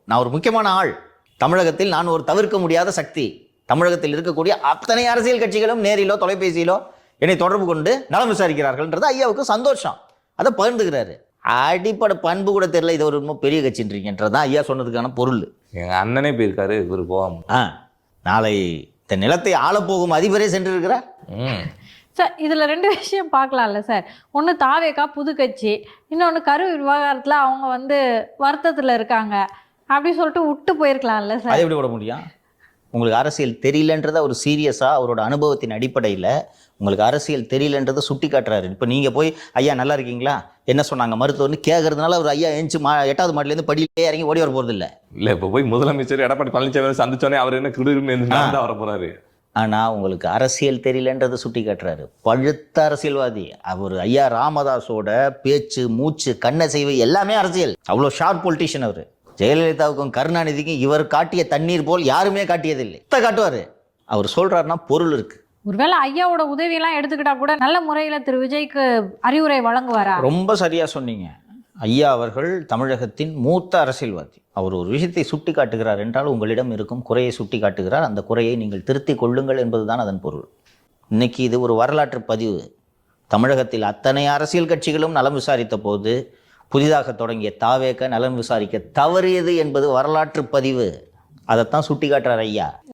நான் ஒரு முக்கியமான ஆள், தமிழகத்தில் நான் ஒரு தவிர்க்க முடியாத சக்தி. தமிழகத்தில் இருக்கக்கூடிய அத்தனை அரசியல் கட்சிகளும் நேரிலோ தொலைபேசியிலோ என்னை தொடர்பு கொண்டு நலம் விசாரிக்கிறார்கள்ன்றது ஐயாவுக்கு சந்தோஷம். அதை பகிர்ந்துக்கிறாரு. அடிப்படை பண்பு கூட தெரியல, இது ஒரு ரொம்ப பெரிய கட்சின்றீங்கன்றதான் ஐயா சொன்னதுக்கான பொருள். எங்க அண்ணனே போயிருக்காரு, இவர் போகாம. நாளை இந்த நிலத்தை ஆளப்போகும் அதிபரே சென்றிருக்கிறார். சார் இதில் 2 விஷயம் பார்க்கலாம்ல சார். ஒன்று தாவேக்கா புது கட்சி, இன்னொன்று கரூர் விவகாரத்தில் அவங்க வருத்தத்தில் இருக்காங்க அப்படி சொல்லிட்டு விட்டு போயிருக்கலாம்ல சார். அதை எப்படி விட முடியும்? உங்களுக்கு அரசியல் தெரியலன்றத ஒரு சீரியஸாக அவரோட அனுபவத்தின் அடிப்படையில் உங்களுக்கு அரசியல் தெரியலன்றதை சுட்டி காட்டுறாரு. இப்போ நீங்கள் போய் ஐயா நல்லா இருக்கீங்களா, என்ன சொன்னாங்க மருத்துவர்னு கேட்கறதுனால அவர் ஐயா எஞ்சி 8வது மாடிலேருந்து படியிலே இறங்கி ஓடி வர போகிறது இல்லை. இப்போ போய் முதலமைச்சர் எடப்பாடி பழனிசாமி சந்திச்சோன்னே அவர் என்ன கிடுன்னு வர போறாரு. ஆனால் உங்களுக்கு அரசியல் தெரியலன்றதை சுட்டி காட்டுறாரு. பழுத்த அரசியல்வாதி அவர். ஐயா ராமதாஸோட பேச்சு, மூச்சு, கண்ணசைவு எல்லாமே அரசியல். அவ்வளோ ஷார்ப் பொலிட்டிஷியன் அவர். ஜெயலலிதாவுக்கும் கருணாநிதிக்கும் இவர் காட்டிய தண்ணீர் போல் யாருமே காட்டியதில்லை. காட்டுவார். அவர் சொல்றாருன்னா பொருள் இருக்கு. ஒருவேளை ஐயாவோட உதவியெல்லாம் எடுத்துக்கிட்டா கூட நல்ல முறையில் திரு விஜய்க்கு அறிவுரை வழங்குவாரா? ரொம்ப சரியா சொன்னீங்க. ஐயா அவர்கள் தமிழகத்தின் மூத்த அரசியல்வாதி. அவர் ஒரு விஷயத்தை சுட்டி காட்டுகிறார் என்றால் உங்களிடம் இருக்கும் குறையை சுட்டி காட்டுகிறார். அந்த குறையை நீங்கள் திருத்திக் கொள்ளுங்கள் என்பதுதான் அதன் பொருள். இன்னைக்கு இது ஒரு வரலாற்று பதிவு. தமிழகத்தில் அத்தனை அரசியல் கட்சிகளும் நலம் விசாரித்த போது புதிதாக தொடங்கிய தாவேக நலம் விசாரிக்க தவறியது என்பது வரலாற்று பதிவு. அதைத்தான் சுட்டி காட்டுறார் ஐயா.